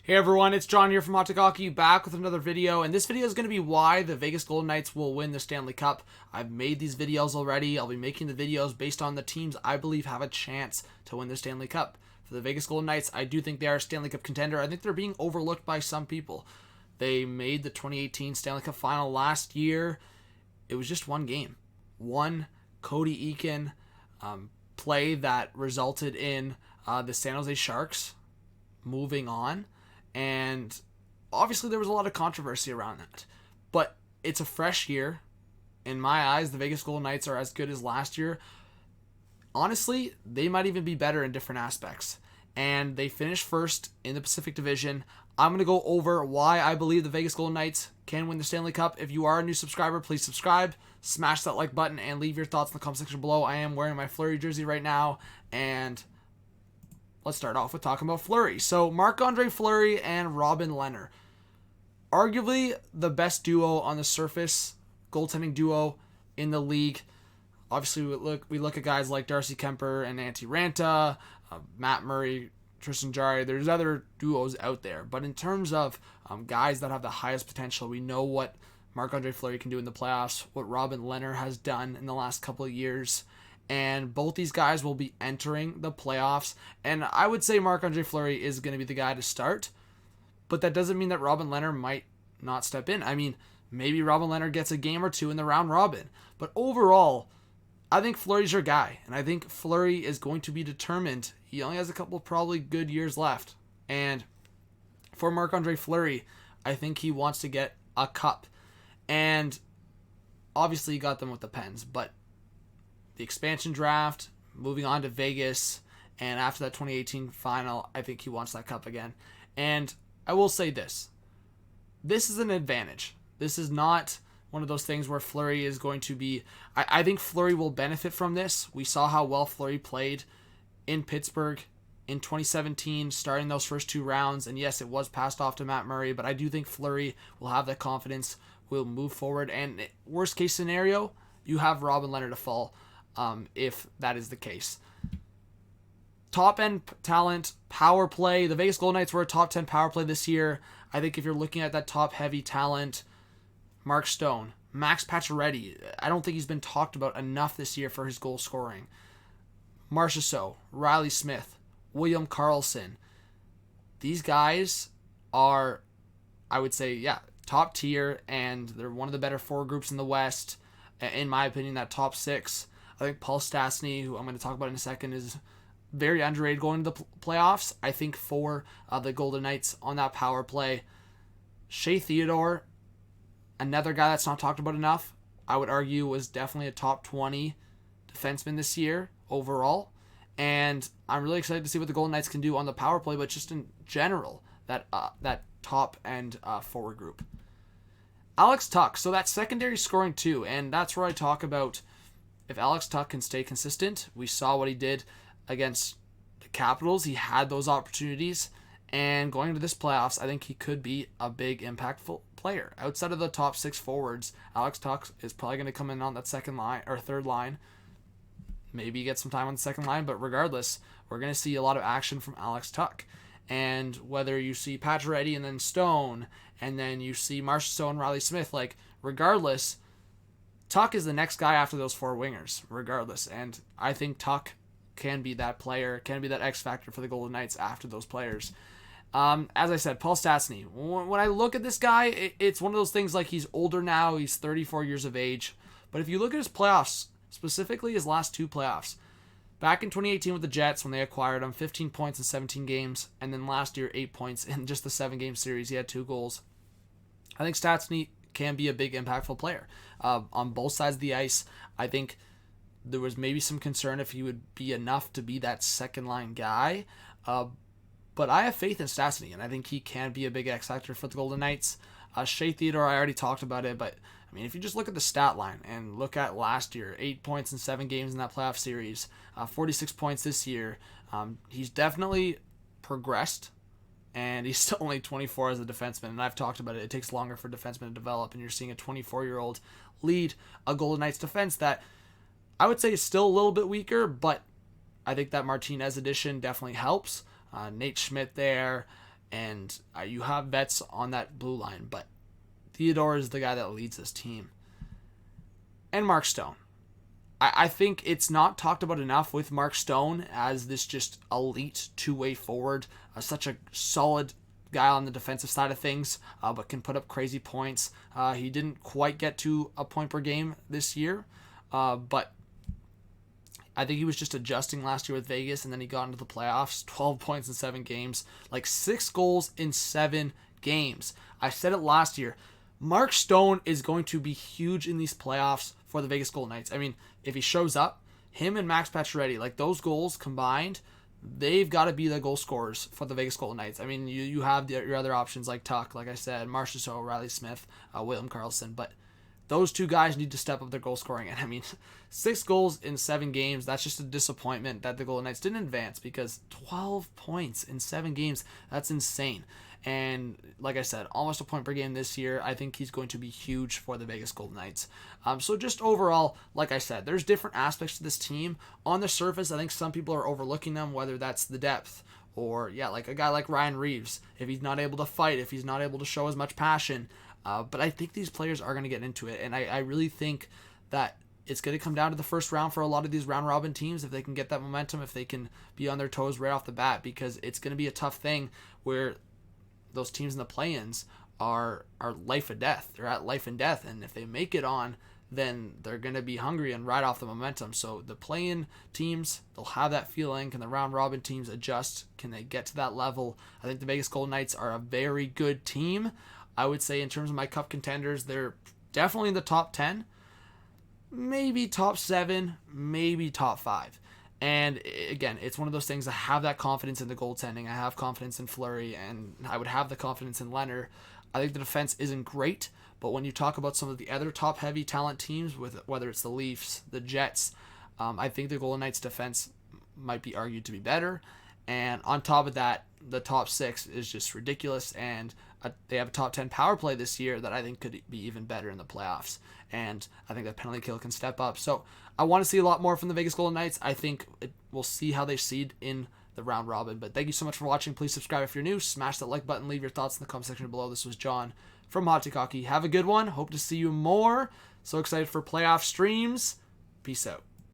Hey everyone, it's John here from Hockey, back with another video, and this video is going to be why the Vegas Golden Knights will win the Stanley Cup. I've made these videos already. I'll be making the videos based on the teams I believe have a chance to win the Stanley Cup. For the Vegas Golden Knights, I do think they are a Stanley Cup contender. I think they're being overlooked by some people. They made the 2018 Stanley Cup final last year. It was just one game. One Cody Eakin play that resulted in the San Jose Sharks moving on. And obviously there was a lot of controversy around that. But it's a fresh year. In my eyes, the Vegas Golden Knights are as good as last year. Honestly, they might even be better in different aspects. And they finished first in the Pacific Division. I'm going to go over why I believe the Vegas Golden Knights can win the Stanley Cup. If you are a new subscriber, please subscribe, smash that like button, and leave your thoughts in the comment section below. I am wearing my Fleury jersey right now, and let's start off with talking about Fleury. So, Marc-Andre Fleury and Robin Lehner. Arguably the best duo on the surface, goaltending duo in the league. Obviously, we look at guys like Darcy Kuemper and Antti Raanta, Matt Murray, Tristan Jarry. There's other duos out there. But in terms of guys that have the highest potential, we know what Marc-Andre Fleury can do in the playoffs, what Robin Lehner has done in the last couple of years. And both these guys will be entering the playoffs. And I would say Marc-Andre Fleury is going to be the guy to start. But that doesn't mean that Robin Lehner might not step in. I mean, maybe Robin Lehner gets a game or two in the round robin. But overall, I think Fleury's your guy. And I think Fleury is going to be determined. He only has a couple of probably good years left. And for Marc-Andre Fleury, I think he wants to get a cup. And obviously he got them with the Pens. But the expansion draft, moving on to Vegas, and after that 2018 final, I think he wants that cup again. And I will say this. This is an advantage. This is not one of those things where Fleury is going to be... I think Fleury will benefit from this. We saw how well Fleury played in Pittsburgh in 2017, starting those first two rounds. And yes, it was passed off to Matt Murray, but I do think Fleury will have that confidence, will move forward. And worst case scenario, you have Robin Lehner to fall. If that is the case. Top end talent, power play. The Vegas Golden Knights were a top 10 power play this year. I think if you're looking at that top heavy talent, Mark Stone, Max Pacioretty, I don't think he's been talked about enough this year for his goal scoring. Marchessault, Riley Smith, William Karlsson. These guys are, I would say, top tier, and they're one of the better four groups in the West. In my opinion, that top six. I think Paul Stastny, who I'm going to talk about in a second, is very underrated going to the playoffs. I think for the Golden Knights on that power play. Shea Theodore, another guy that's not talked about enough, I would argue was definitely a top 20 defenseman this year overall. And I'm really excited to see what the Golden Knights can do on the power play, but just in general, that top end forward group. Alex Tuch, so that secondary scoring too, and that's where I talk about if Alex Tuch can stay consistent. We saw what he did against the Capitals. He had those opportunities, and going into this playoffs, I think he could be a big impactful player. Outside of the top six forwards, Alex Tuch is probably going to come in on that second line or third line. Maybe get some time on the second line, but regardless, we're going to see a lot of action from Alex Tuch. And whether you see Pacioretty and then Stone, and then you see Marchessault and Riley Smith, regardless, Tuch is the next guy after those four wingers, regardless. And I think Tuch can be that player, can be that X factor for the Golden Knights after those players. As I said, Paul Stastny. When I look at this guy, it's one of those things like he's older now. He's 34 years of age. But if you look at his playoffs, specifically his last two playoffs, back in 2018 with the Jets when they acquired him, 15 points in 17 games. And then last year, 8 points in just the 7-game series. He had 2 goals. I think Stastny can be a big impactful player on both sides of the ice. I think there was maybe some concern if he would be enough to be that second line guy, but I have faith in Stastny, and I think he can be a big X factor for the Golden Knights. Shea Theodore, I already talked about it, but I mean, if you just look at the stat line and look at last year, 8 points in 7 games in that playoff series, 46 points this year, he's definitely progressed. And he's still only 24 as a defenseman. And I've talked about it. It takes longer for defensemen to develop. And you're seeing a 24-year-old lead a Golden Knights defense that I would say is still a little bit weaker. But I think that Martinez addition definitely helps. Nate Schmidt there. and you have vets on that blue line, but Theodore is the guy that leads this team. And Mark Stone. I think it's not talked about enough with Mark Stone as this just elite two-way forward, such a solid guy on the defensive side of things, but can put up crazy points. He didn't quite get to a point per game this year, but I think he was just adjusting last year with Vegas, and then he got into the playoffs, 12 points in 7 games, like 6 goals in 7 games. I said it last year. Mark Stone is going to be huge in these playoffs for the Vegas Golden Knights. I mean, if he shows up, him and Max Pacioretty, like those goals combined, they've got to be the goal scorers for the Vegas Golden Knights. I mean, you have your other options like Tuck, like I said, Marchessault, Riley Smith, William Karlsson, but those two guys need to step up their goal scoring. And I mean, 6 goals in 7 games, that's just a disappointment that the Golden Knights didn't advance, because 12 points in 7 games, that's insane. And like I said, almost a point per game this year. I think he's going to be huge for the Vegas Golden Knights. So just overall, like I said, there's different aspects to this team. On the surface, I think some people are overlooking them, whether that's the depth or, like a guy like Ryan Reeves, if he's not able to fight, if he's not able to show as much passion. But I think these players are going to get into it, and I really think that it's going to come down to the first round for a lot of these round-robin teams, if they can get that momentum, if they can be on their toes right off the bat, because it's going to be a tough thing where those teams in the play-ins are life or death. They're at life and death, and if they make it on, then they're going to be hungry and ride off the momentum. So the play-in teams, they'll have that feeling. Can the round-robin teams adjust? Can they get to that level? I think the Vegas Golden Knights are a very good team. I would say in terms of my cup contenders, they're definitely in the top 10, maybe top 7, maybe top 5. And again, it's one of those things. I have that confidence in the goaltending. I have confidence in Fleury, and I would have the confidence in Leonard. I think the defense isn't great, but when you talk about some of the other top-heavy talent teams, with whether it's the Leafs, the Jets, I think the Golden Knights' defense might be argued to be better. And on top of that, the top 6 is just ridiculous, and they have a top 10 power play this year that I think could be even better in the playoffs. And I think that penalty kill can step up. So I want to see a lot more from the Vegas Golden Knights. I think we'll see how they seed in the round robin. But thank you so much for watching. Please subscribe if you're new. Smash that like button. Leave your thoughts in the comment section below. This was John from Hot Take Hockey. Have a good one. Hope to see you more. So excited for playoff streams. Peace out.